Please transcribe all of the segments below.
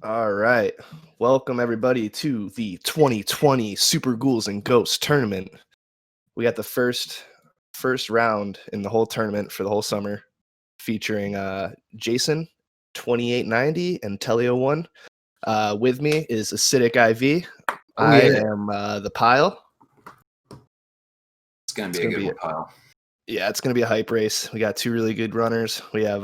All right. Welcome everybody to the 2020 Super Ghouls and Ghosts tournament. We got the first round in the whole tournament for the whole summer, featuring Jason2890 and Teleo1. With me is Acidic IV. I am the pile. It's gonna be a good one, pile. Yeah, it's gonna be a hype race. We got two really good runners. We have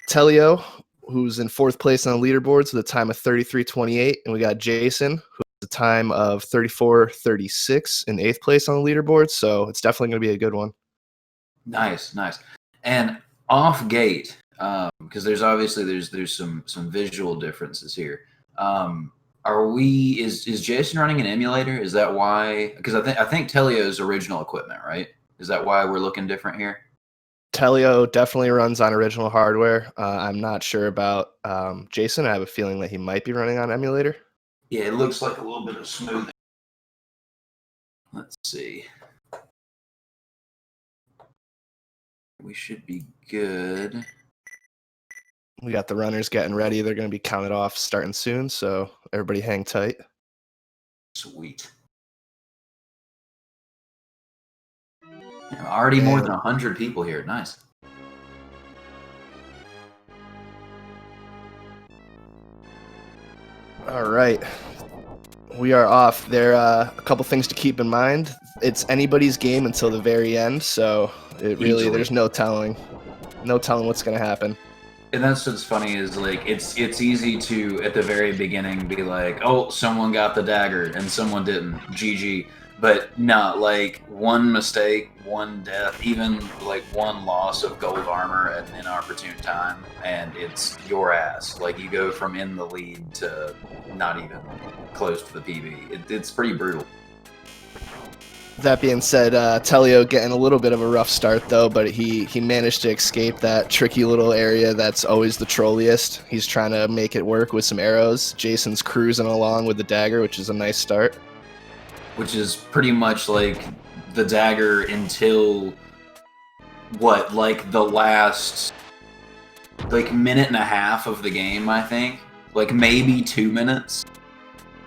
Teleo, who's in fourth place on the leaderboards with a time of 33:28, and we got Jason, who has a time of 34:36 in eighth place on the leaderboard. So it's definitely going to be a good one. Nice. And off gate, because there's some visual differences here. Is Jason running an emulator? Is that why? Because I think Teleo's original equipment, right? Is that why we're looking different here? Teleo definitely runs on original hardware. I'm not sure about Jason. I have a feeling that he might be running on emulator. Yeah, it looks like a little bit of smoothing. Let's see. We should be good. We got the runners getting ready. They're going to be counted off starting soon, so everybody hang tight. Sweet. Already more than 100 people here. Nice. All right. We are off. There are a couple things to keep in mind. It's anybody's game until the very end, so there's no telling what's going to happen. And that's what's funny is like it's easy to at the very beginning be like, oh, someone got the dagger and someone didn't. GG. But not like one mistake, one death, even like one loss of gold armor at an inopportune time, and it's your ass. Like you go from in the lead to not even close to the PB. It's pretty brutal. That being said, Teleo getting a little bit of a rough start though, but he managed to escape that tricky little area that's always the trolliest. He's trying to make it work with some arrows. Jason's cruising along with the dagger, which is a nice start. Which is pretty much like the dagger until what, like the last like minute and a half of the game, I think. Like maybe 2 minutes.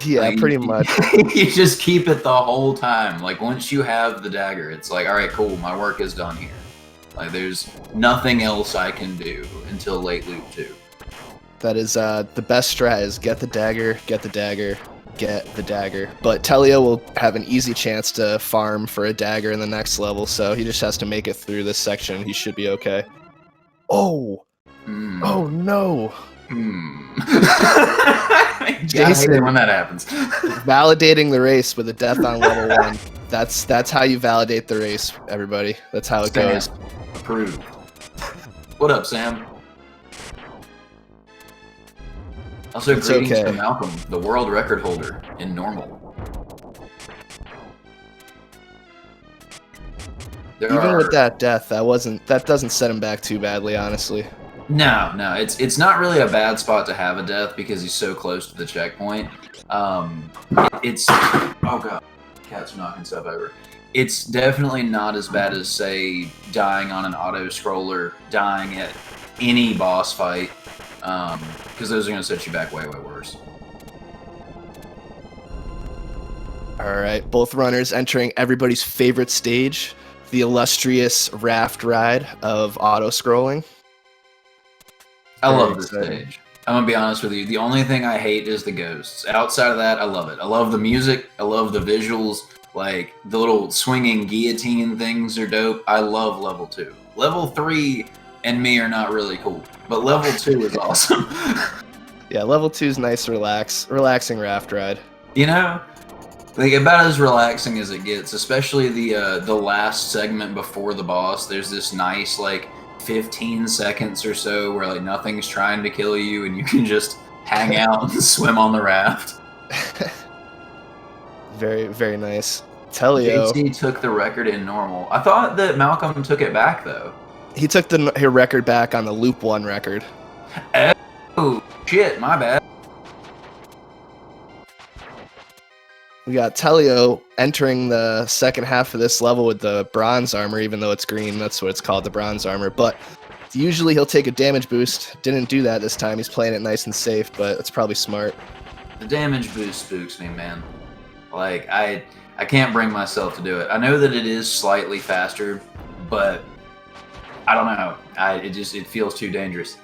Yeah, like, pretty much. You just keep it the whole time. Like once you have the dagger, it's like, all right, cool, my work is done here. Like there's nothing else I can do until late loop 2. That is the best strat is get the dagger, get the dagger, get the dagger. But Teleo will have an easy chance to farm for a dagger in the next level, so he just has to make it through this section. He should be okay. Oh! Oh no! Jason, when that happens. Validating the race with a death on level 1. That's how you validate the race, everybody. That's how it goes. Approved. What up, Sam? Also, greetings to Malcolm, the world record holder in normal. Even with that death, that doesn't set him back too badly, honestly. No, it's not really a bad spot to have a death because he's so close to the checkpoint. It's oh god, cats are knocking stuff over. It's definitely not as bad as say dying on an auto scroller, dying at any boss fight. Because those are going to set you back way worse. Alright, both runners entering everybody's favorite stage, the illustrious raft ride of auto-scrolling. I love this stage. I'm going to be honest with you. The only thing I hate is the ghosts. Outside of that, I love it. I love the music. I love the visuals. Like, the little swinging guillotine things are dope. I love level 2. Level 3... and me are not really cool, but level 2 is awesome. Yeah, level 2 is nice, relaxing raft ride. You know, like about as relaxing as it gets. Especially the last segment before the boss. There's this nice like 15 seconds or so where like nothing's trying to kill you, and you can just hang out and swim on the raft. Very, very nice. Teleo. JT took the record in normal. I thought that Malcolm took it back though. He took her record back on the Loop 1 record. Oh, shit, my bad. We got Teleo entering the second half of this level with the bronze armor, even though it's green. That's what it's called, the bronze armor. But Usually he'll take a damage boost. Didn't do that this time. He's playing it nice and safe, but it's probably smart. The damage boost spooks me, man. Like, I can't bring myself to do it. I know that it is slightly faster, but I don't know. It feels too dangerous.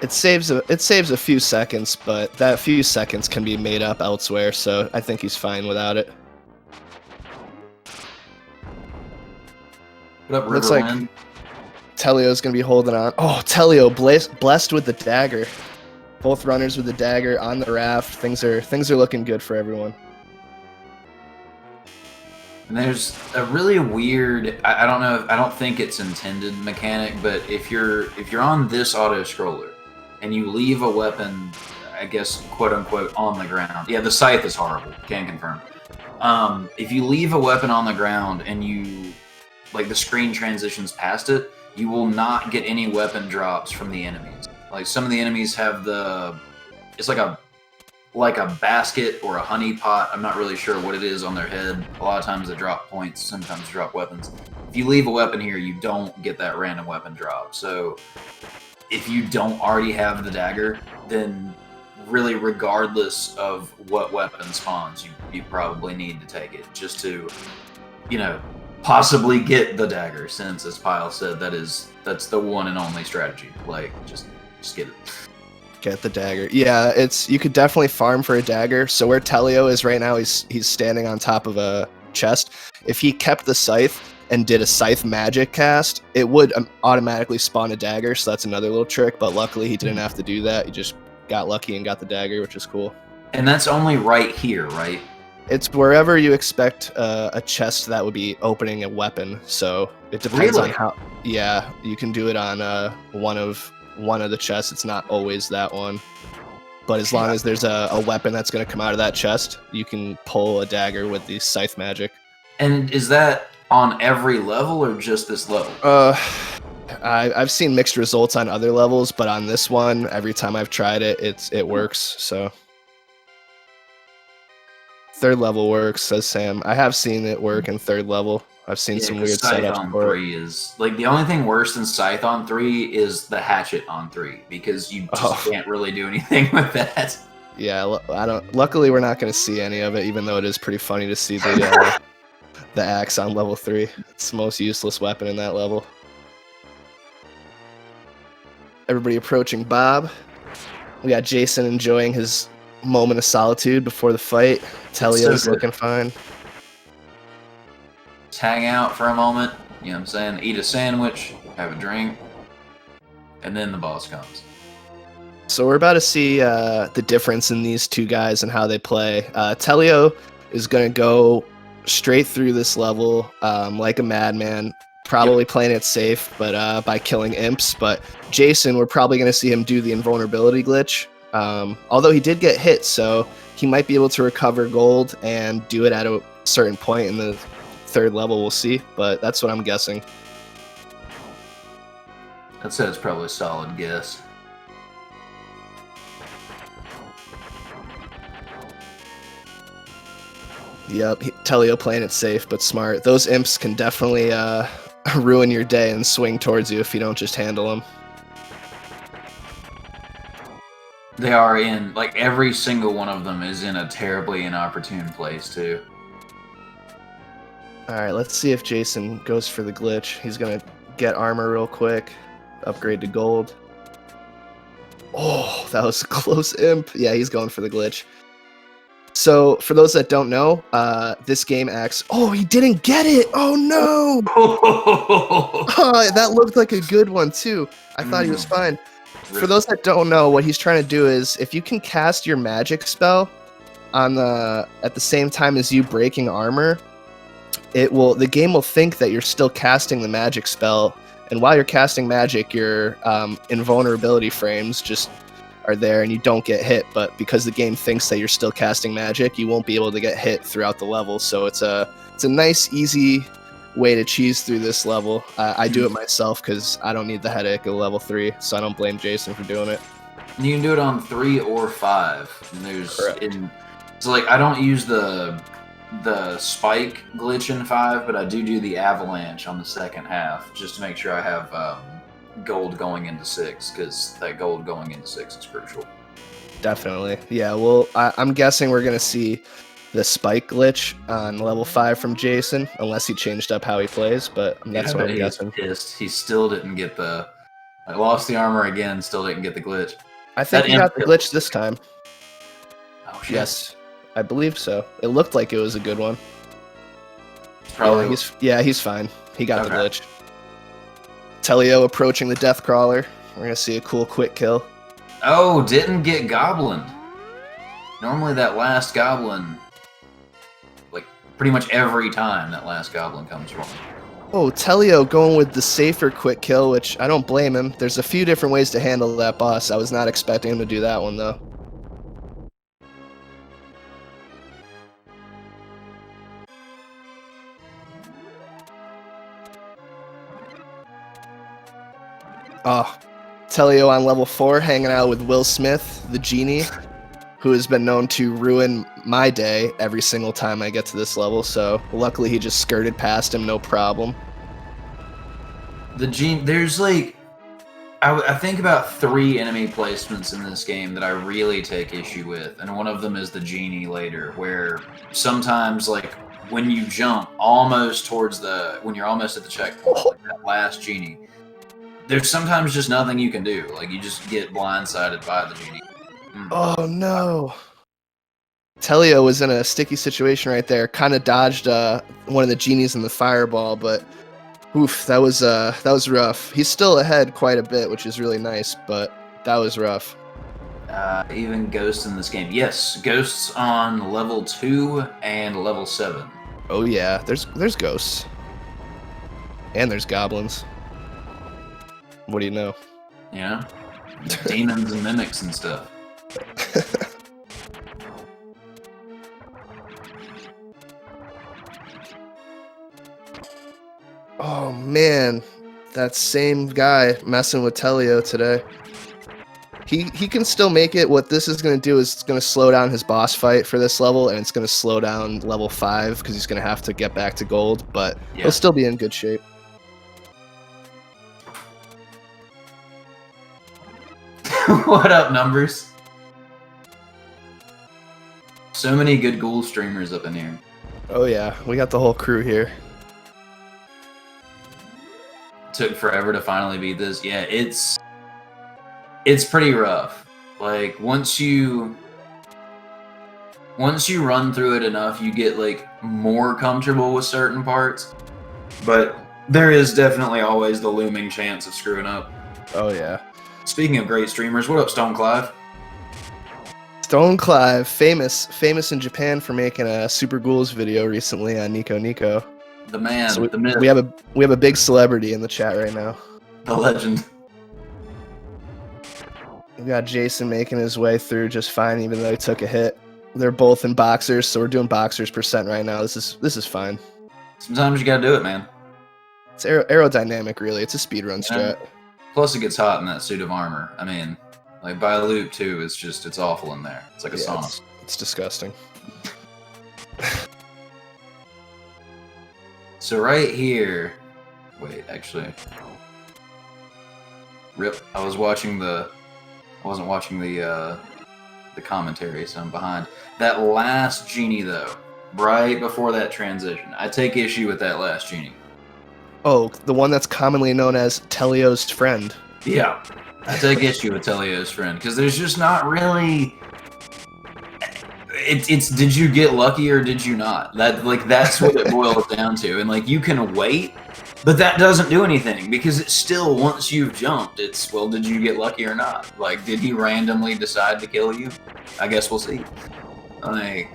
It saves a few seconds, but that few seconds can be made up elsewhere, so I think he's fine without it. What up, Looks like Riverwind? Teleo's going to be holding on. Oh, Teleo blessed with the dagger. Both runners with the dagger on the raft. Things are looking good for everyone. And there's a really weird, I don't know, I don't think it's intended mechanic, but if you're on this auto scroller and you leave a weapon, I guess, quote unquote, on the ground. Yeah, the scythe is horrible, can confirm. If you leave a weapon on the ground and you, like, the screen transitions past it, you will not get any weapon drops from the enemies. Like, some of the enemies have it's like a basket or a honey pot. I'm not really sure what it is on their head. A lot of times they drop points, sometimes they drop weapons. If you leave a weapon here, you don't get that random weapon drop. So if you don't already have the dagger, then really regardless of what weapon spawns, you probably need to take it just to, possibly get the dagger, since, as Pyle said, that's the one and only strategy. Like, just get it. Get the dagger. Yeah, you could definitely farm for a dagger. So where Teleo is right now, he's standing on top of a chest. If he kept the scythe and did a scythe magic cast, it would automatically spawn a dagger. So that's another little trick. But luckily, he didn't have to do that. He just got lucky and got the dagger, which is cool. And that's only right here, right? It's wherever you expect a chest that would be opening a weapon. So it depends on how. Yeah, you can do it on one of the chests. It's not always that one, but as long as there's a weapon that's going to come out of that chest, you can pull a dagger with the scythe magic. And is that on every level or just this level? I've seen mixed results on other levels, but on this one, every time I've tried it, it works. So third level works, says Sam. I have seen it work in third level. I've seen some weird setups on for 3 is like the only thing worse than Scythe on 3 is the Hatchet on 3, because you just can't really do anything with that. Yeah, I don't. Luckily, we're not going to see any of it, even though it is pretty funny to see the axe on level 3. It's the most useless weapon in that level. Everybody approaching Bob. We got Jason enjoying his moment of solitude before the fight. Teleo's looking fine. Just hang out for a moment, you know what I'm saying? Eat a sandwich, have a drink, and then the boss comes. So we're about to see the difference in these two guys and how they play. Teleo is going to go straight through this level like a madman, probably playing it safe, but by killing imps. But Jason, we're probably going to see him do the invulnerability glitch. Although he did get hit, so he might be able to recover gold and do it at a certain point in the third level. We'll see, but that's what I'm guessing. I'd say it's probably a solid guess. Yep, Teleo playing it safe but smart. Those imps can definitely ruin your day and swing towards you if you don't just handle them. They are in, like, every single one of them is in a terribly inopportune place, too. Alright, let's see if Jason goes for the glitch. He's going to get armor real quick, upgrade to gold. Oh, that was a close imp. Yeah, he's going for the glitch. So, for those that don't know, this game acts... Oh, he didn't get it! Oh, no! Oh, that looked like a good one, too. I thought he was fine. For those that don't know, what he's trying to do is, if you can cast your magic spell at the same time as you breaking armor, the game will think that you're still casting the magic spell, and while you're casting magic, your invulnerability frames just are there and you don't get hit. But because the game thinks that you're still casting magic, you won't be able to get hit throughout the level. So it's a nice, easy way to cheese through this level. I do it myself because I don't need the headache of level 3, so I don't blame Jason for doing it. You can do it on 3 or 5. And so, like, I don't use the spike glitch in 5, but I do the avalanche on the second half, just to make sure I have gold going into 6, because that gold going into 6 is crucial. Definitely. Yeah, well, I'm guessing we're going to see the spike glitch on level 5 from Jason, unless he changed up how he plays, but that's what I'm guessing. Pissed. He still didn't get the... I lost the armor again, still didn't get the glitch. I think he got the glitch this time. Oh, shit. Yes, I believe so. It looked like it was a good one. Probably. He's fine. He got the glitch. Teleo approaching the Death Crawler. We're going to see a cool quick kill. Oh, didn't get Goblin. Normally that last Goblin, like, pretty much every time that last Goblin comes from. Oh, Teleo going with the safer quick kill, which I don't blame him. There's a few different ways to handle that boss. I was not expecting him to do that one, though. Oh, Teleo on level 4, hanging out with Will Smith, the genie, who has been known to ruin my day every single time I get to this level, so luckily he just skirted past him, no problem. The genie, there's like, I think about 3 enemy placements in this game that I really take issue with, and one of them is the genie later, where sometimes, like, when you jump almost towards when you're almost at the checkpoint, like that last genie, there's sometimes just nothing you can do. Like, you just get blindsided by the genie. Oh, no. Teleo was in a sticky situation right there. Kind of dodged one of the genies in the fireball, but oof, that was rough. He's still ahead quite a bit, which is really nice, but that was rough. Even ghosts in this game. Yes, ghosts on level 2 and level 7. Oh yeah, there's ghosts. And there's goblins. What do you know? Yeah. Demons and mimics and stuff. Oh man, that same guy messing with Teleo today. He can still make it. What this is going to do is it's going to slow down his boss fight for this level, and it's going to slow down level 5 because he's going to have to get back to gold, but he'll still be in good shape. What up, numbers? So many good Ghoul streamers up in here. Oh yeah, we got the whole crew here. Took forever to finally beat this. Yeah, it's pretty rough. Like, once you run through it enough, you get like more comfortable with certain parts. But there is definitely always the looming chance of screwing up. Oh yeah. Speaking of great streamers, what up, Stone Clive? Stone Clive, famous in Japan for making a Super Ghouls video recently on Nico Nico. The man, so the myth. We have a big celebrity in the chat right now. The legend. We got Jason making his way through just fine, even though he took a hit. They're both in boxers, so we're doing boxers percent right now. This is fine. Sometimes you gotta do it, man. It's aerodynamic, really. It's a speedrun strat. Plus, it gets hot in that suit of armor. I mean, like, by loop, too, it's awful in there. It's like a sauna. It's disgusting. So right here... Wait, actually... Rip. I wasn't watching the commentary, so I'm behind. That last genie, though, right before that transition, I take issue with that last genie. Oh, the one that's commonly known as Teleo's friend. Yeah, I take issue with Teleo's friend, because there's just not really... It's did you get lucky or did you not? That's what it boils down to. And, like, you can wait, but that doesn't do anything, because it's still, once you've jumped, it's, well, did you get lucky or not? Like, did he randomly decide to kill you? I guess we'll see. Like,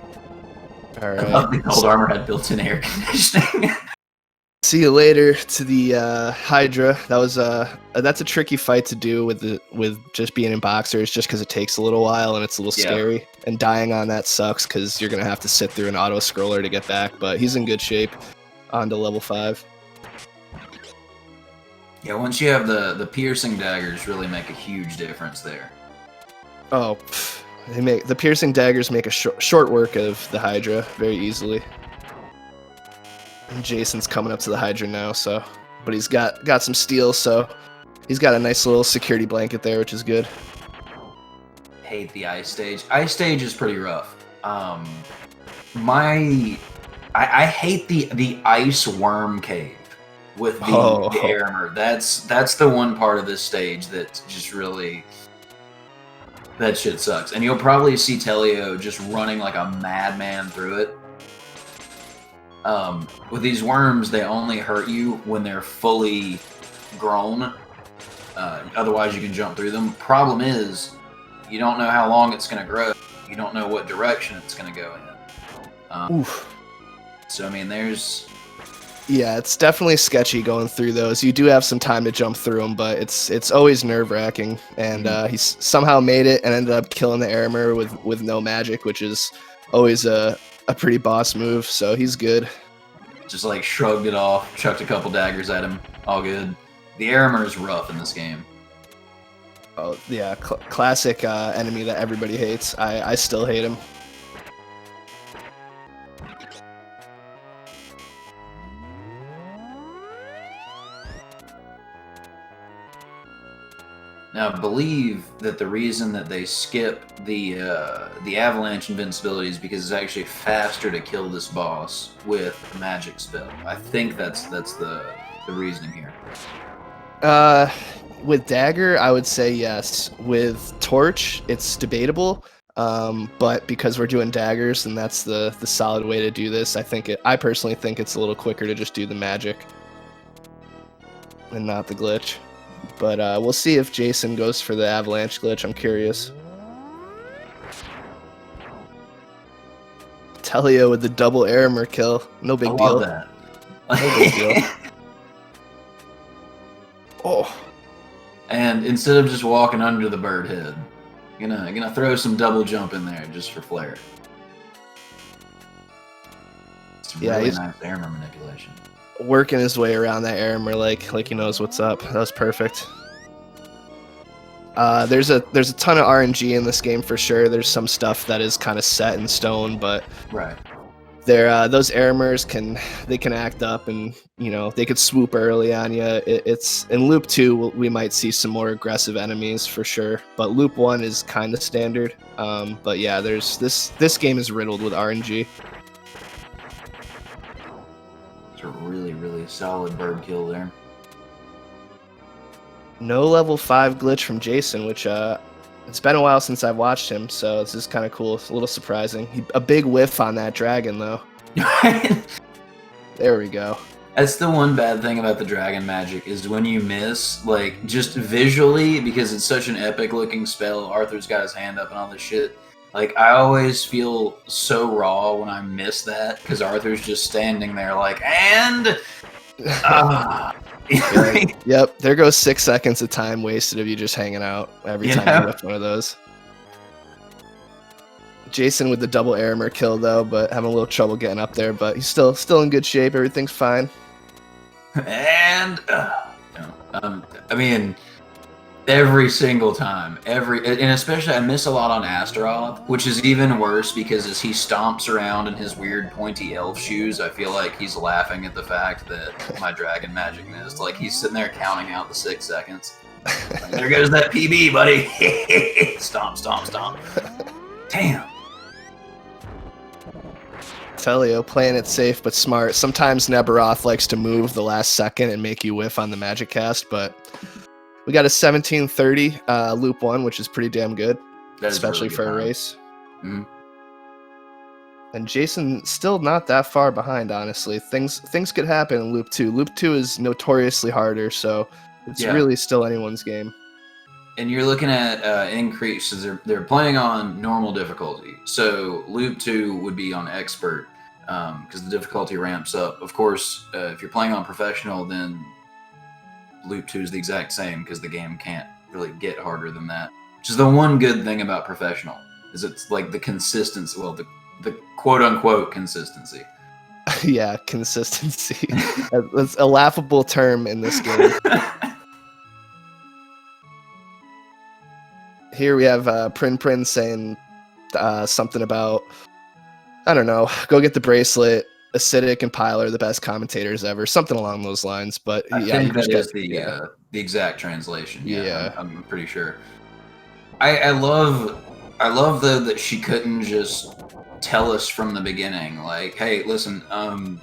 all right. I thought the gold armor had built-in air conditioning. See you later to the Hydra. That's a tricky fight to do with just being in boxers, just because it takes a little while and it's a little scary. And dying on that sucks because you're gonna have to sit through an auto scroller to get back. But he's in good shape. On to level 5. Yeah, once you have the piercing daggers, really make a huge difference there. Oh, the piercing daggers make a short work of the Hydra very easily. And Jason's coming up to the Hydra now, but he's got some steel, so He's got a nice little security blanket there, which is good. Hate the ice stage. Ice stage is pretty rough. I hate the ice worm cave with the armor. That's the one part of this stage that just really, that shit sucks. And you'll probably see Teleo just running like a madman through it. With these worms, they only hurt you when they're fully grown. Otherwise, you can jump through them. Problem is, you don't know how long it's going to grow. You don't know what direction it's going to go in. So, I mean, there's... Yeah, it's definitely sketchy going through those. You do have some time to jump through them, but it's always nerve-wracking. And he's somehow made it and ended up killing the armor with no magic, which is always a pretty boss move, so he's good. Just like shrugged it off, chucked a couple daggers at him, all good. The armor is rough in this game. Oh, yeah, classic enemy that everybody hates. I still hate him. Now, I believe that the reason that they skip the avalanche invincibility is because it's actually faster to kill this boss with a magic spell. I think that's the reasoning here. With dagger, I would say yes. With torch, it's debatable. But because we're doing daggers, then that's the solid way to do this. I personally think it's a little quicker to just do the magic and not the glitch. But we'll see if Jason goes for the avalanche glitch. I'm curious. Teleo with the double armor kill. No big deal. That. No big deal. Oh. And instead of just walking under the bird head, gonna throw some double jump in there just for flair. It's really nice armor manipulation. Working his way around that armor like he knows what's up. That was perfect. There's a ton of RNG in this game for sure. There's some stuff that is kind of set in stone, but right. Those armors can act up, and they could swoop early on you. It's in loop 2 we might see some more aggressive enemies for sure, but loop 1 is kind of standard. But yeah, there's this game is riddled with RNG. A really solid bird kill there. No level 5 glitch from Jason, which it's been a while since I've watched him, so this is kind of cool. It's a little surprising. A big whiff on that dragon though. There we go. That's the one bad thing about the dragon magic, is when you miss, like, just visually, because it's such an epic looking spell, Arthur's got his hand up and all this shit. Like, I always feel so raw when I miss that, because Arthur's just standing there like, and... Yep, there goes 6 seconds of time wasted of you just hanging out every time you whip one of those. Jason with the double armor kill, though, but having a little trouble getting up there, but he's still in good shape. Everything's fine. And, I mean... Every single time, and especially I miss a lot on Astaroth, which is even worse because as he stomps around in his weird pointy elf shoes, I feel like he's laughing at the fact that my dragon magic missed. Like, he's sitting there counting out the 6 seconds. Like, there goes that PB, buddy. Stomp, stomp, stomp. Damn. Teleo playing it safe but smart. Sometimes Nebaroth likes to move the last second and make you whiff on the magic cast, but we got a 1730 loop 1, which is pretty damn good, especially really for a race. Mm-hmm. And Jason still not that far behind, honestly. Things could happen in loop 2. Loop 2 is notoriously harder, so it's really still anyone's game. And you're looking at increases. They're playing on normal difficulty, so loop 2 would be on expert, because the difficulty ramps up. Of course, if you're playing on professional, then loop 2 is the exact same because the game can't really get harder than that. Which is the one good thing about professional, is it's like the consistency, well, the quote-unquote consistency. Yeah, consistency. That's a laughable term in this game. Here we have Prin saying something about, I don't know, go get the bracelet. Acidic and Pyle are the best commentators ever, something along those lines. But I yeah, think you just that is got, the exact translation. yeah. I'm pretty sure. I love that she couldn't just tell us from the beginning, like, hey, listen,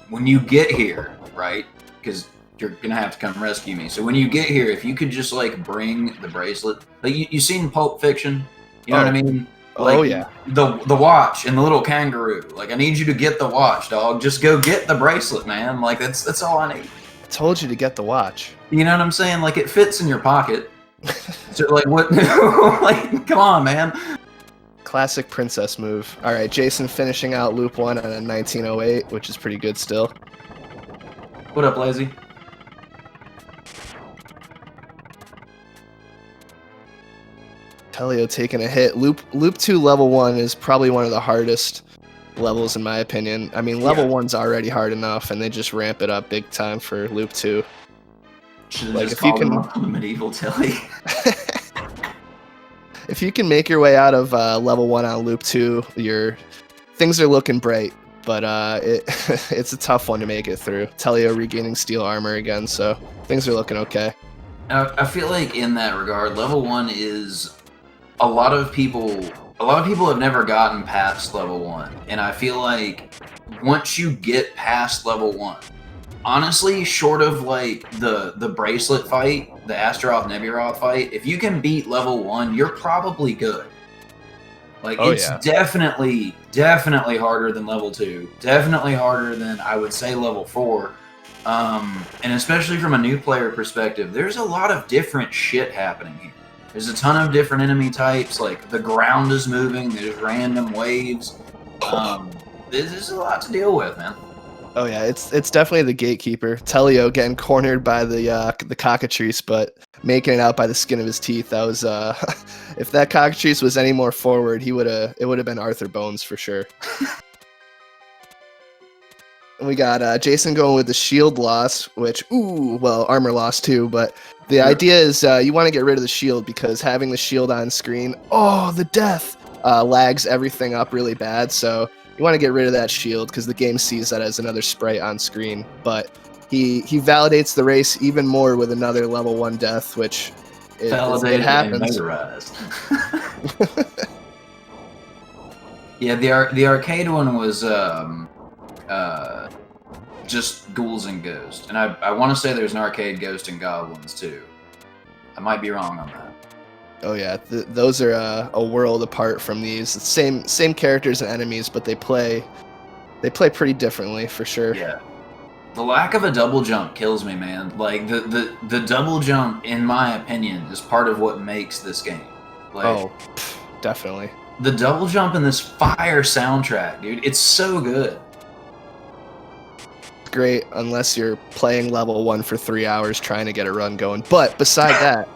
when you get here, right? Because you're gonna have to come rescue me. So when you get here, if you could just like bring the bracelet, like you seen Pulp Fiction, you know what I mean? Like, Oh yeah. the watch and the little kangaroo. Like, I need you to get the watch, dog. Just go get the bracelet, man. Like, that's all I need. I told you to get the watch. You know what I'm saying? Like, it fits in your pocket. So, like, what? Like, come on, man. Classic princess move. All right, Jason finishing out loop 1 on a 1908, which is pretty good still. What up, Lazy? Teleo taking a hit. Loop 2 level 1 is probably one of the hardest levels in my opinion. I mean, level 1's already hard enough, and they just ramp it up big time for loop 2. Should've Like, just if you called him can, up on the medieval telly. if you can make your way out of level 1 on loop 2, things are looking bright. But it's a tough one to make it through. Teleo regaining steel armor again, so things are looking okay. I feel like in that regard, level 1 is a lot of people have never gotten past level 1, and I feel like once you get past level 1, honestly, short of like the bracelet fight, the Astaroth Neburoth fight, if you can beat level 1, you're probably good. Like, it's definitely harder than level 2. Definitely harder than, I would say, level 4. And especially from a new player perspective, there's a lot of different shit happening here. There's a ton of different enemy types. Like, the ground is moving. There's random waves. There's a lot to deal with, man. Oh yeah, it's definitely the gatekeeper. Teleo getting cornered by the cockatrice, but making it out by the skin of his teeth. That was if that cockatrice was any more forward, it would have been Arthur Bones for sure. And we got Jason going with the shield loss, which armor loss too, but the idea is you want to get rid of the shield because having the shield on screen, the death lags everything up really bad. So you want to get rid of that shield because the game sees that as another sprite on screen. But he validates the race even more with another level 1 death, which it happens. And motorized. Yeah, the arcade one was just Ghouls and Ghost, and I want to say there's an arcade Ghost and Goblins too. I might be wrong on that. Oh yeah, those are a world apart from these. Same characters and enemies, but they play pretty differently for sure. Yeah, the lack of a double jump kills me, man. Like the double jump, in my opinion, is part of what makes this game. Like, definitely. The double jump in this fire soundtrack, dude, it's so good. Great unless you're playing level 1 for 3 hours trying to get a run going. But beside that,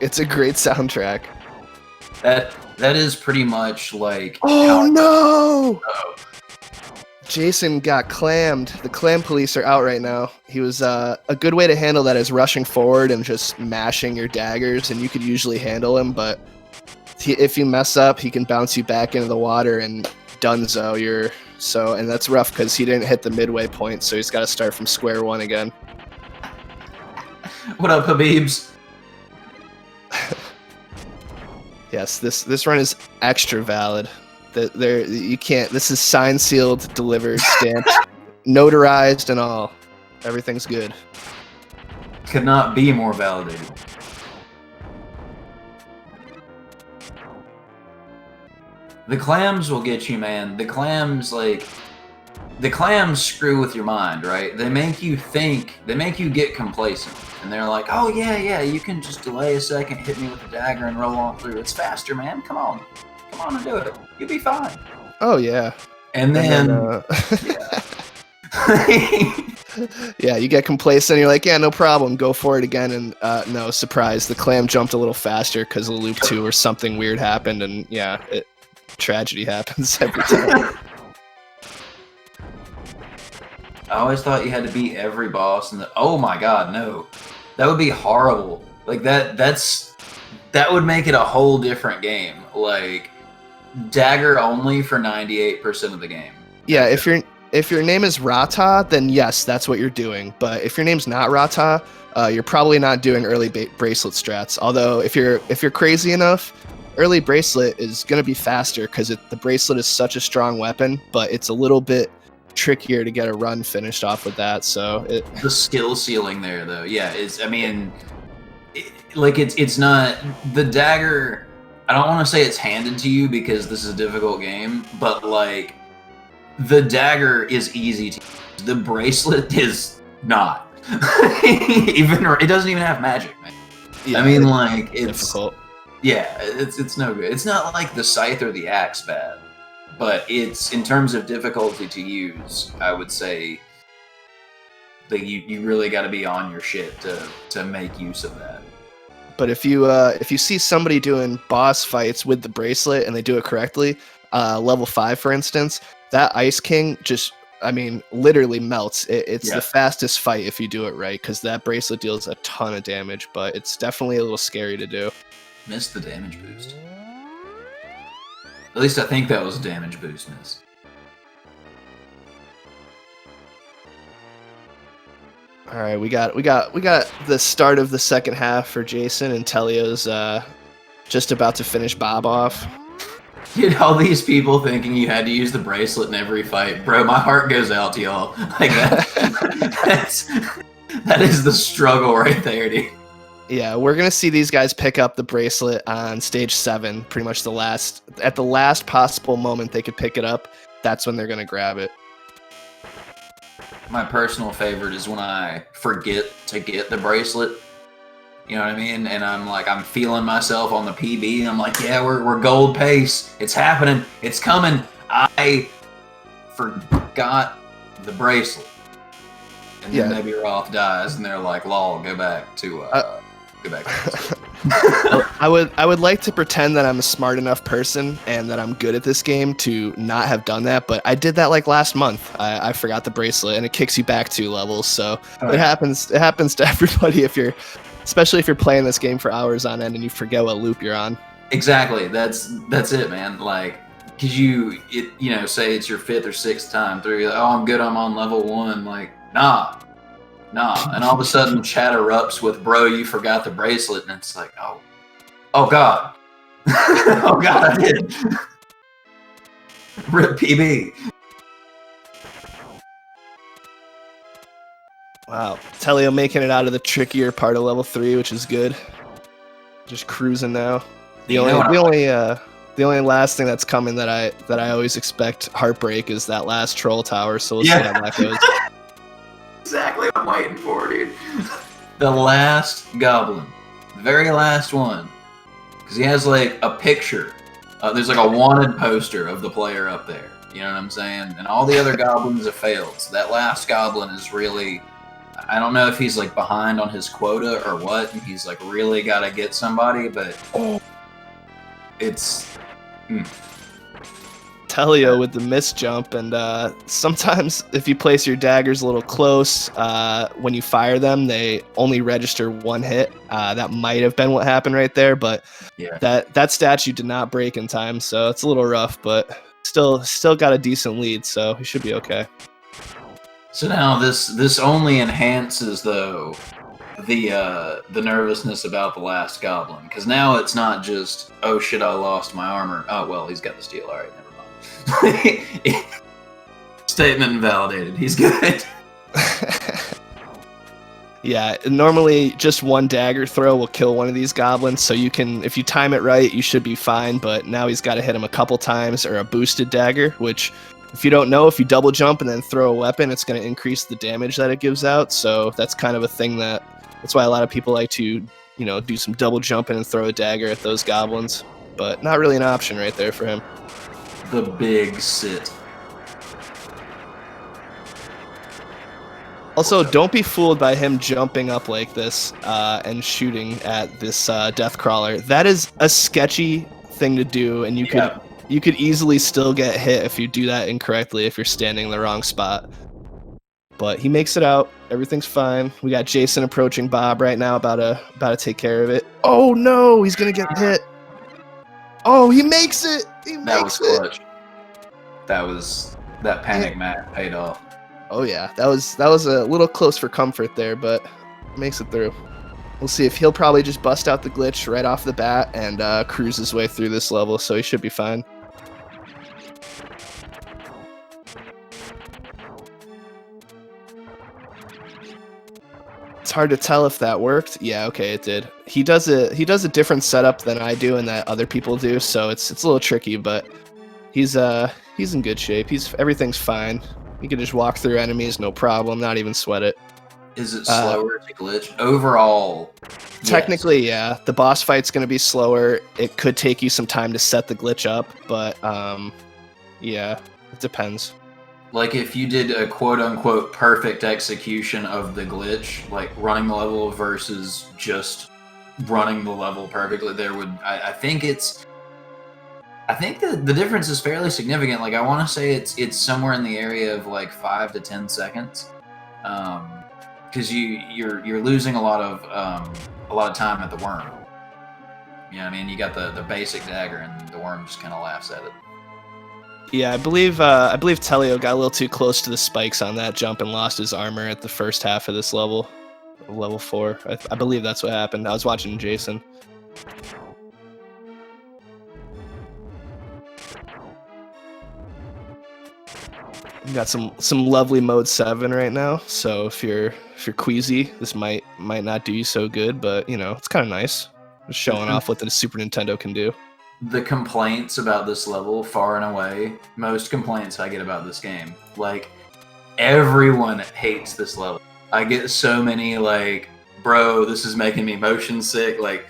it's a great soundtrack. That is pretty much like. Oh no! Jason got clammed. The clam police are out right now. He was a good way to handle that is rushing forward and just mashing your daggers, and you could usually handle him. But if you mess up, he can bounce you back into the water and dunzo. And that's rough because he didn't hit the midway point, so he's got to start from square one again. What up, Habibs? Yes, this run is extra valid. You can't. This is signed, sealed, delivered, stamped, notarized, and all. Everything's good. Could not be more validated. The clams will get you, man. The clams screw with your mind, right? They make you think, they make you get complacent. And they're like, oh yeah, you can just delay a second, hit me with a dagger, and roll on through. It's faster, man. Come on and do it. You'll be fine. Oh yeah. And then yeah, you get complacent, and you're like, yeah, no problem, go for it again, and no, surprise, the clam jumped a little faster because of loop 2 or something weird happened, and yeah, tragedy happens every time. I always thought you had to beat every boss, and oh my god, no. That would be horrible. Like, that would make it a whole different game. Like, dagger only for 98% of the game. Yeah, if if your name is Rata, then yes, that's what you're doing. But if your name's not Rata, you're probably not doing early bracelet strats. Although if you're crazy enough, early bracelet is gonna be faster because the bracelet is such a strong weapon, but it's a little bit trickier to get a run finished off with that. So the skill ceiling there, though, yeah, is, I mean, it's not the dagger. I don't want to say it's handed to you because this is a difficult game, but like the dagger is easy to use. The bracelet is not. Even it doesn't even have magic, man. yeah, I mean, like it's difficult. Yeah, it's no good. It's not like the scythe or the axe bad, but it's in terms of difficulty to use. I would say that you really got to be on your shit to make use of that. But if you see somebody doing boss fights with the bracelet and they do it correctly, level 5 for instance, that Ice King just, I mean, literally melts. It's the fastest fight if you do it right, because that bracelet deals a ton of damage, but it's definitely a little scary to do. Missed the damage boost. At least I think that was a damage boost miss. All right, we got the start of the second half for Jason, and Teleo's just about to finish Bob off. Dude, all these people thinking you had to use the bracelet in every fight, bro. My heart goes out to y'all. Like that is the struggle right there, dude. Yeah, we're gonna see these guys pick up the bracelet on stage 7. Pretty much at the last possible moment they could pick it up. That's when they're gonna grab it. My personal favorite is when I forget to get the bracelet. You know what I mean? And I'm feeling myself on the PB. And I'm like, yeah, we're gold pace. It's happening. It's coming. I forgot the bracelet. And then maybe Roth dies, and they're like, lol, go back to I would like to pretend that I'm a smart enough person and that I'm good at this game to not have done that, but I did that like last month. I forgot the bracelet, and it kicks you back 2 levels. So it happens to everybody especially if you're playing this game for hours on end and you forget what loop you're on. Exactly. That's it, man. Like, cause say it's your 5th or 6th time through. You're like, oh, I'm good. I'm on level 1. Like, nah. And all of a sudden, chat erupts with, bro, you forgot the bracelet, and it's like, oh god, oh god, I did. Rip PB. Wow, Teleo making it out of the trickier part of level 3, which is good. Just cruising now. The only last thing that's coming that I always expect heartbreak is that last troll tower. So we'll see how that goes. Exactly what I'm waiting for, dude. The last goblin, the very last one, because he has like a picture. There's like a wanted poster of the player up there. You know what I'm saying? And all the other goblins have failed. So that last goblin is really. I don't know if he's like behind on his quota or what, and he's like really got to get somebody, but it's Teleo with the miss jump, and sometimes if you place your daggers a little close, when you fire them, they only register 1 hit. That might have been what happened right there, but that statue did not break in time, so it's a little rough, but still got a decent lead, so he should be okay. So now this only enhances though the nervousness about the last goblin, because now it's not just, oh shit, I lost my armor. Oh well, he's got the steel. All right, never mind. Statement invalidated. He's good. Yeah, normally just 1 dagger throw will kill one of these goblins, so you can, if you time it right, you should be fine. But now he's got to hit him a couple times, or a boosted dagger, which. If you don't know, if you double jump and then throw a weapon, it's going to increase the damage that it gives out. So that's kind of a thing that's why a lot of people like to, do some double jumping and throw a dagger at those goblins. But not really an option right there for him. The big sit. Also, don't be fooled by him jumping up like this and shooting at this death crawler. That is a sketchy thing to do, and you could easily still get hit if you do that incorrectly, if you're standing in the wrong spot. But he makes it out. Everything's fine. We got Jason approaching Bob right now, about to take care of it. Oh no, he's gonna get hit. Oh, he makes it. That was clutch. That was That panic map paid off. Oh yeah, that was a little close for comfort there, but makes it through. We'll see if he'll probably just bust out the glitch right off the bat and cruise his way through this level, so he should be fine. It's hard to tell if that worked. Yeah, okay, it did. He does a different setup than I do and that other people do, so it's a little tricky, but he's in good shape. Everything's fine. You can just walk through enemies, no problem, not even sweat it. Is it slower to glitch? Overall, technically, yes. Yeah. The boss fight's going to be slower. It could take you some time to set the glitch up, but yeah, it depends. Like if you did a quote-unquote perfect execution of the glitch, like running the level versus just running the level perfectly, I think the difference is fairly significant. Like I want to say it's somewhere in the area of like 5 to 10 seconds, because you're losing a lot of time at the worm. You know what I mean? You got the basic dagger, and the worm just kind of laughs at it. Yeah, I believe Teleo got a little too close to the spikes on that jump and lost his armor at the first half of this level, level 4. I believe that's what happened. I was watching Jason. You got some lovely mode 7 right now, so if you're queasy, this might not do you so good, but you know, it's kind of nice. Just showing off what the Super Nintendo can do. The complaints about this level, far and away, most complaints I get about this game. Like, everyone hates this level. I get so many, like, bro, this is making me motion sick. Like,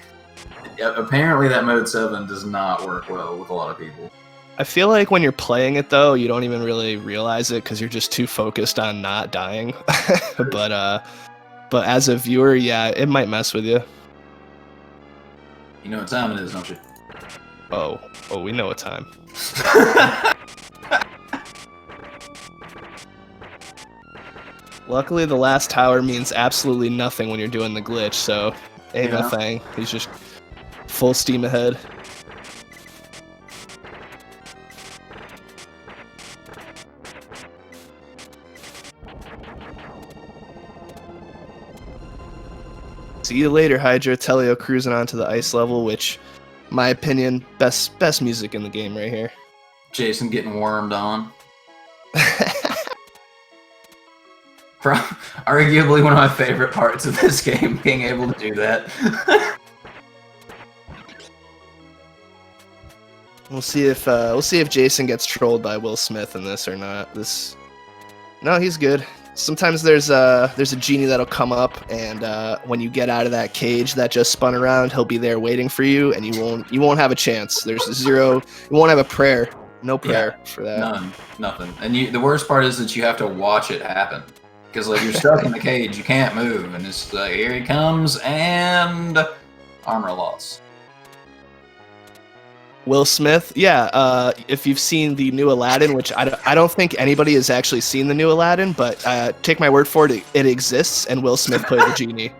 apparently that mode 7 does not work well with a lot of people. I feel like when you're playing it, though, you don't even really realize it because you're just too focused on not dying. But as a viewer, yeah, it might mess with you. You know what time it is, don't you? Oh, we know what time. Luckily, the last tower means absolutely nothing when you're doing the glitch, so ain't no thing. He's just full steam ahead. See you later, Hydra. Teleo cruising onto the ice level, which, my opinion, best music in the game right here. Jason getting wormed on. Arguably one of my favorite parts of this game, being able to do that. We'll see if Jason gets trolled by Will Smith in this or not. No, he's good. Sometimes there's a genie that'll come up, and when you get out of that cage that just spun around, he'll be there waiting for you, and you won't have a chance. There's zero. You won't have a prayer. No prayer for that. None. Nothing. And the worst part is that you have to watch it happen, because like you're stuck in the cage, you can't move, and it's like here he comes, and armor loss. Will Smith, yeah. If you've seen the new Aladdin, which I don't think anybody has actually seen the new Aladdin, but take my word for it, it exists, and Will Smith played the genie.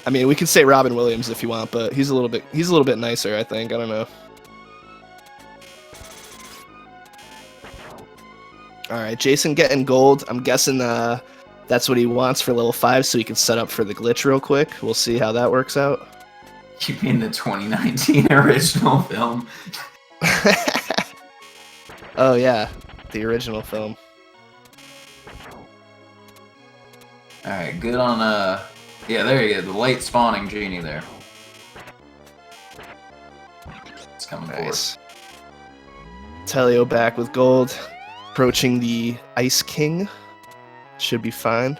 I mean, we could say Robin Williams if you want, but he's a little bit nicer, I think. I don't know. All right, Jason getting gold. I'm guessing that's what he wants for level 5, so he can set up for the glitch real quick. We'll see how that works out. You mean the 2019 original film? Oh yeah, the original film. All right, good on yeah, there you go. The late spawning genie there. It's coming nice. Teleo back with gold, approaching the Ice King. Should be fine.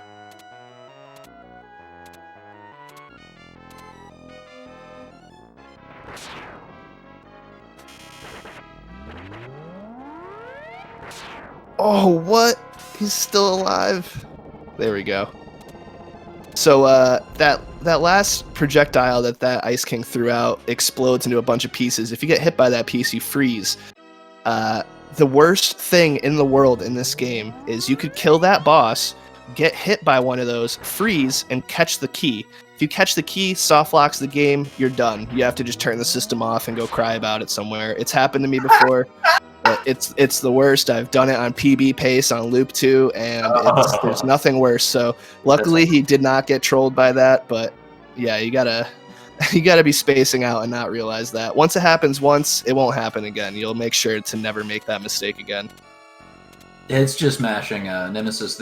Oh, what? He's still alive. There we go. So that last projectile that Ice King threw out explodes into a bunch of pieces. If you get hit by that piece, you freeze. The worst thing in the world in this game is you could kill that boss, get hit by one of those, freeze, and catch the key. If If you catch the key, soft locks the game, you're done. You have to just turn the system off and go cry about it somewhere. It's happened to me before. It's the worst. I've done it on PB pace on loop 2, and there's nothing worse. So luckily he did not get trolled by that, but yeah, you gotta be spacing out and not realize that. Once it happens once, it won't happen again. You'll make sure to never make that mistake again. It's just mashing Nemesis.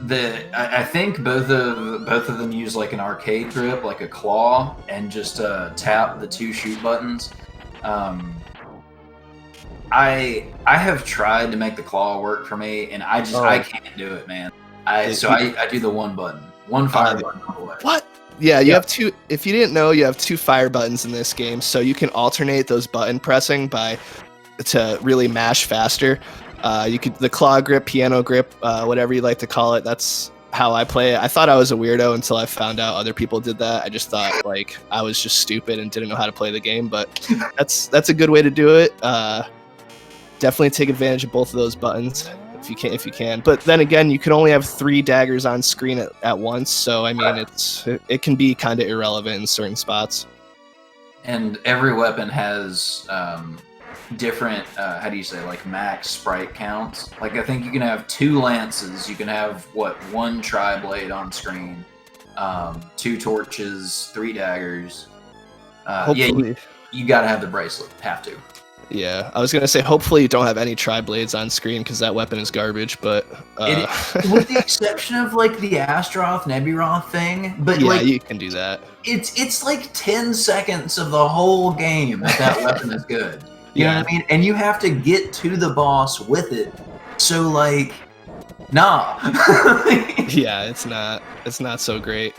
I think both of them use like an arcade grip, like a claw, and just tap the 2 shoot buttons. I have tried to make the claw work for me, and I can't do it, man. I do the 1 button, 1 fire button all the way. What? Yeah, you have 2. If you didn't know, you have 2 fire buttons in this game, so you can alternate those button pressing to really mash faster. You could the claw grip, piano grip, whatever you like to call it. That's how I play it. I thought I was a weirdo until I found out other people did that. I just thought like I was just stupid and didn't know how to play the game, but that's a good way to do it. Definitely take advantage of both of those buttons if you can. But then again, you can only have 3 daggers on screen at once, so I mean it can be kind of irrelevant in certain spots. And every weapon has different how do you say, like max sprite counts. Like I think you can have 2 lances, you can have 1 tri-blade on screen, 2 torches, 3 daggers. Hopefully. You gotta have the bracelet, have to. Yeah, I was gonna say hopefully you don't have any tri-blades on screen because that weapon is garbage. But with the exception of like the Astroth Neburoth thing, but yeah, like you can do that. It's like 10 seconds of the whole game that weapon is good. You know what I mean? And you have to get to the boss with it. So like, nah. Yeah, it's not so great.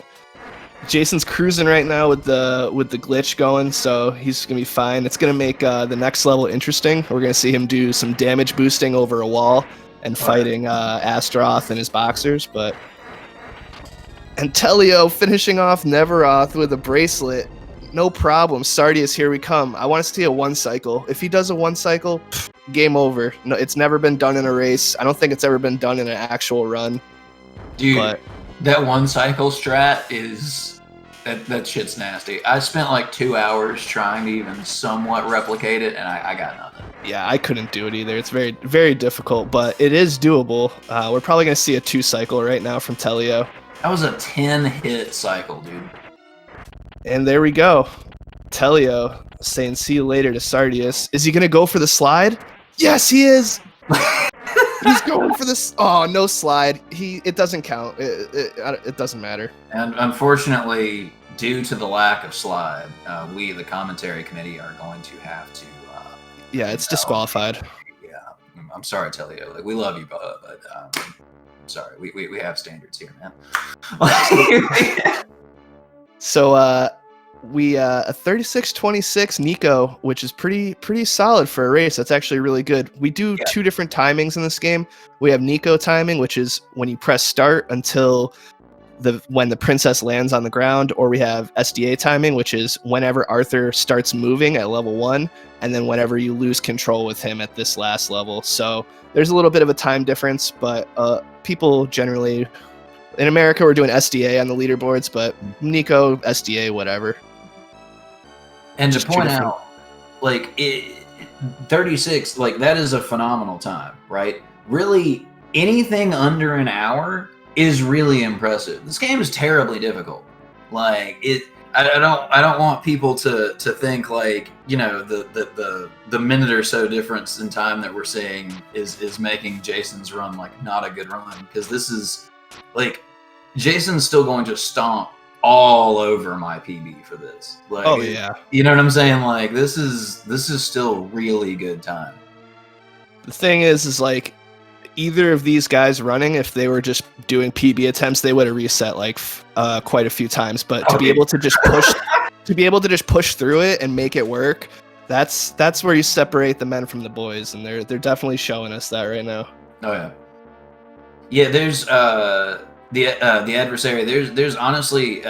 Jason's cruising right now with the glitch going, so he's gonna be fine. It's gonna make the next level interesting. We're gonna see him do some damage boosting over a wall and fighting Astroth and his boxers. And Teleo finishing off Neveroth with a bracelet. No problem. Sardius, here we come. I want to see a 1 cycle. If he does a 1 cycle, game over. No, it's never been done in a race. I don't think it's ever been done in an actual run. Dude, that 1 cycle strat is that shit's nasty. I spent like 2 hours trying to even somewhat replicate it, and I got nothing. Yeah, I couldn't do it either. It's very, very difficult, but it is doable. We're probably gonna see a 2 cycle right now from Teleo. That was a 10-hit cycle, dude. And there we go. Teleo saying see you later to Sardius. Is he gonna go for the slide? Yes, he is. He's going for this. Oh, no slide. It doesn't count. It doesn't matter. And unfortunately, due to the lack of slide, we, the commentary committee, are going to have to. Yeah, it's disqualified. Yeah, I'm sorry, Teleo. Like we love you, but sorry, we have standards here, man. So we a 36-26 Nico, which is pretty solid for a race. That's actually really good. We do 2 different timings in this game. We have Nico timing, which is when you press start until when the princess lands on the ground, or we have SDA timing, which is whenever Arthur starts moving at level 1, and then whenever you lose control with him at this last level. So there's a little bit of a time difference, but people generally in America we're doing SDA on the leaderboards, but Nico, SDA, whatever. And to point out, like 36, like that is a phenomenal time, right? Really, anything under an hour is really impressive. This game is terribly difficult. Like I don't want people to think like, you know, the minute or so difference in time that we're seeing is making Jason's run like not a good run, because this is like Jason's still going to stomp all over my PB for this. Like, oh yeah, you know what I'm saying? Like this is still really good time. The thing is like either of these guys running, if they were just doing PB attempts, they would have reset like quite a few times. But to be able to just push through it and make it work, that's where you separate the men from the boys, and they're definitely showing us that right now. Oh yeah, yeah. There's the adversary. There's honestly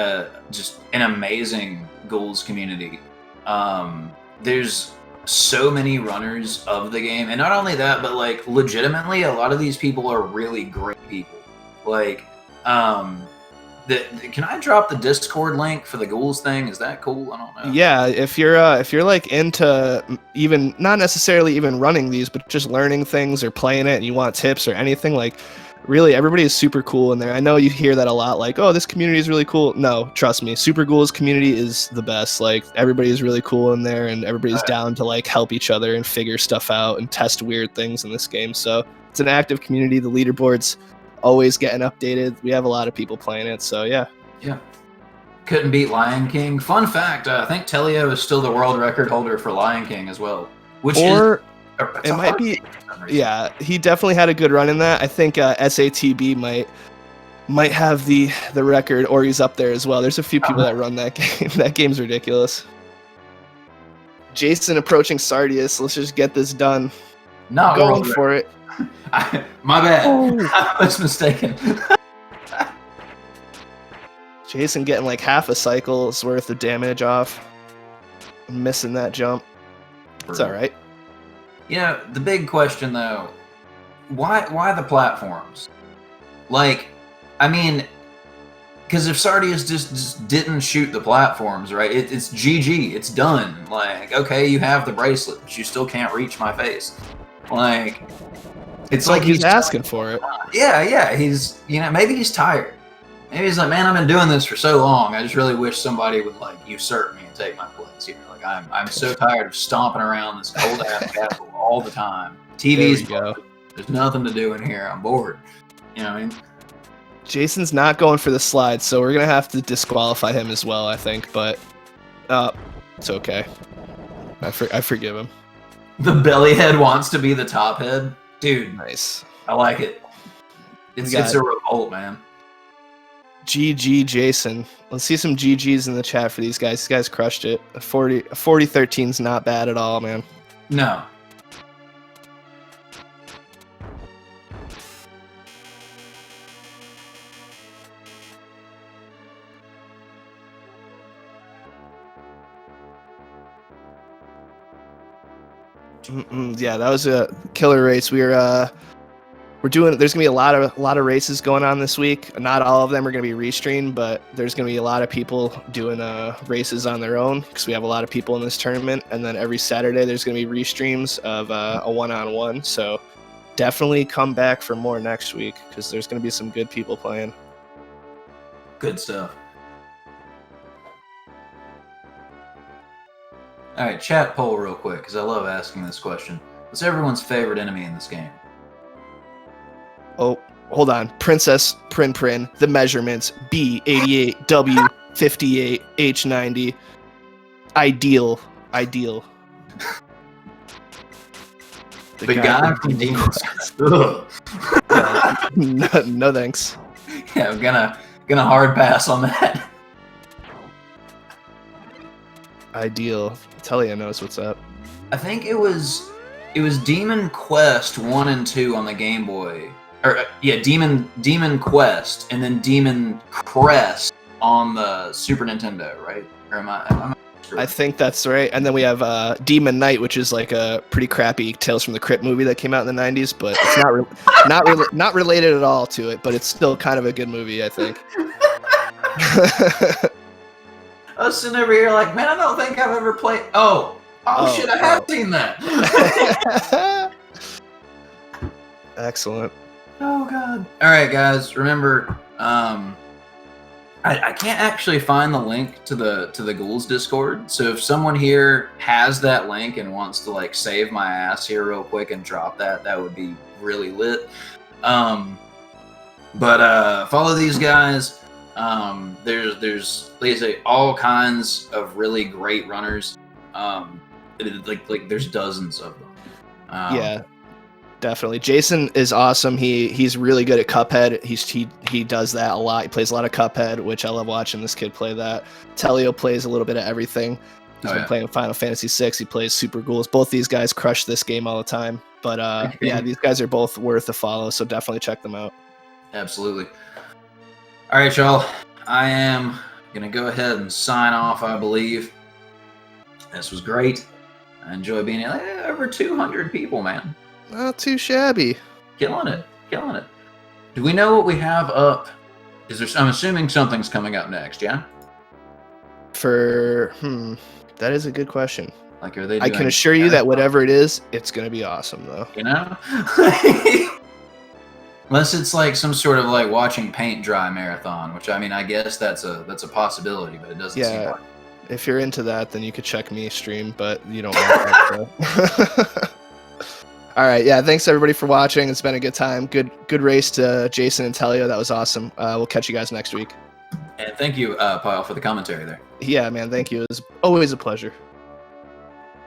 just an amazing Ghouls community. There's so many runners of the game, and not only that, but like legitimately a lot of these people are really great people. Like Can I drop the Discord link for the Ghouls thing? Is that cool? I don't know. Yeah, if you're like into even not necessarily even running these, but just learning things or playing it, and you want tips or anything, like really everybody is super cool in there. I know you hear that a lot, like, oh, this community is really cool. No, trust me, Super Ghouls community is the best. Like everybody is really cool in there, and everybody's down to like help each other and figure stuff out and test weird things in this game. So it's an active community. The leaderboard's always getting updated. We have a lot of people playing it, so yeah. Couldn't beat Lion King. Fun fact, I think Teleo is still the world record holder for Lion King as well. It might be, yeah, he definitely had a good run in that. I think SATB might have the record, or he's up there as well. There's a few people that run that game. That game's ridiculous. Jason approaching Sardius. Let's just get this done. Not going for it. My bad. I was mistaken. Jason getting like half a cycle's worth of damage off. Missing that jump. It's all right. You know, the big question though, why the platforms? Like, I mean, because if Sardius just didn't shoot the platforms, right? It's GG. It's done. Like, okay, you have the bracelet, but you still can't reach my face. Like, it's like he's asking for it. Yeah. He's, you know, maybe he's tired. Maybe he's like, man, I've been doing this for so long. I just really wish somebody would like usurp me and take my place. You know, like I'm so tired of stomping around this cold ass castle all the time. TV's there's nothing to do in here. I'm bored. You know what I mean? Jason's not going for the slide, so we're gonna have to disqualify him as well, I think. But it's okay. I forgive him. The belly head wants to be the top head, dude. Nice. I like it. It's a revolt, man. GG Jason. Let's see some GGs in the chat for these guys. These guys crushed it. A 40-13 is not bad at all, man. No. Yeah, that was a killer race. We're doing. There's gonna be a lot of races going on this week. Not all of them are gonna be restreamed, but there's gonna be a lot of people doing races on their own because we have a lot of people in this tournament. And then every Saturday there's gonna be restreams of a one-on-one. So definitely come back for more next week because there's gonna be some good people playing. Good stuff. All right, chat poll real quick because I love asking this question. What's everyone's favorite enemy in this game? Oh, hold on. Princess Prin, the measurements, B88, W58, H90. Ideal. The guy from Demon's No thanks. Yeah, I'm gonna hard pass on that. Ideal. Teleo knows what's up. I think it was Demon Quest 1 and 2 on the Game Boy. Or Demon Quest and then Demon Crest on the Super Nintendo, right? Or am I I think that's right. And then we have Demon Knight, which is like a pretty crappy Tales from the Crypt movie that came out in the 90s, but it's not related at all to it, but it's still kind of a good movie, I think. I was sitting over here like, man, I don't think I've ever played. Oh shit, I have seen that. Excellent. Oh god. All right, guys. Remember, I can't actually find the link to the Ghouls Discord. So if someone here has that link and wants to like save my ass here real quick and drop that would be really lit. But follow these guys. There's like I say, all kinds of really great runners. Like there's dozens of them. Yeah, definitely. Jason is awesome. He's really good at Cuphead. He does that a lot. He plays a lot of Cuphead, which I love watching this kid play that. Teleo plays a little bit of everything. He's been playing Final Fantasy VI. He plays Super Ghouls. Both these guys crush this game all the time. But yeah, these guys are both worth a follow, so definitely check them out. Absolutely. All right, y'all. I am going to go ahead and sign off, I believe. This was great. I enjoy being here. Over 200 people, man. Not too shabby. Killing it. Do we know what we have up I'm assuming something's coming up next, yeah? That is a good question. Like, are they I doing can assure you that whatever it is, it's gonna be awesome though. You know? Unless it's like some sort of like watching paint dry marathon, which I mean, I guess that's a possibility, but it doesn't seem like. If you're into that, then you could check me stream, but you don't want that. So. All right, yeah. Thanks everybody for watching. It's been a good time. Good race to Jason and Teleo. That was awesome. We'll catch you guys next week. And thank you, Pyle, for the commentary there. Yeah, man. Thank you. It was always a pleasure.